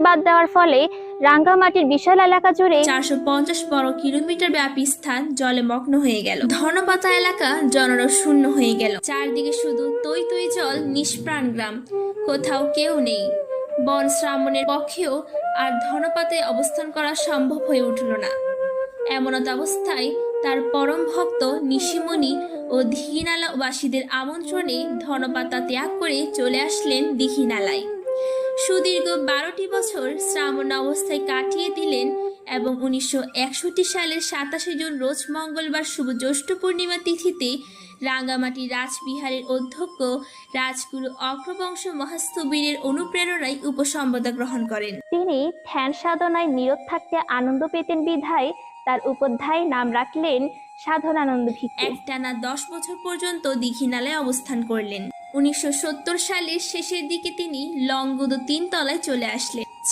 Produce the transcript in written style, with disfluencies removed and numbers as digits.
বাদ দেওয়ার ফলে রাঙ্গামাটির বিশাল এলাকা জুড়ে 450 বর্গ কিলোমিটার ব্যাপী স্থান জলে মগ্ন হয়ে গেল। ধনপাতা এলাকা জনরস শূন্য হয়ে গেল। চারদিকে শুধু তৈ তৈ জল, নিষ্প্রাণ গ্রাম, কোথাও কেউ নেই। বন শ্রাবণের পক্ষেও আর ধনপাতে অবস্থান করা সম্ভব হয়ে উঠল না। এমনত অবস্থায় তার পরম ভক্ত নিশিমণি ও দীঘিনালাবাসীদের আমন্ত্রণে ধনপাতা ত্যাগ করে চলে আসলেন দীঘিনালায়। সুদীর্ঘ 12টি বছর শ্রাবণ অবস্থায় কাটিয়ে দিলেন এবং 1961 সালের 27 জুন রোজ মঙ্গলবার শুভ জ্যৈষ্ঠ পূর্ণিমা তিথিতে রাঙ্গামাটি রাজবিহারের অধ্যক্ষ রাজগুরু অগ্রবংশ মহাস্থবিরের অনুপ্রেরণায় উপসম্পদা গ্রহণ করেন। তিনি ধ্যান সাধনায় নীরব থাকতে আনন্দ পেতেন বিধায় তার উপাধ্যায় নাম রাখলেন সাধনানন্দ ভিক্ষু। একটানা 10 বছর পর্যন্ত দীঘিনালায় অবস্থান করলেন। 1970 সালের শেষের দিকে তিনি লংগদু 3 তলায় চলে আসলেন।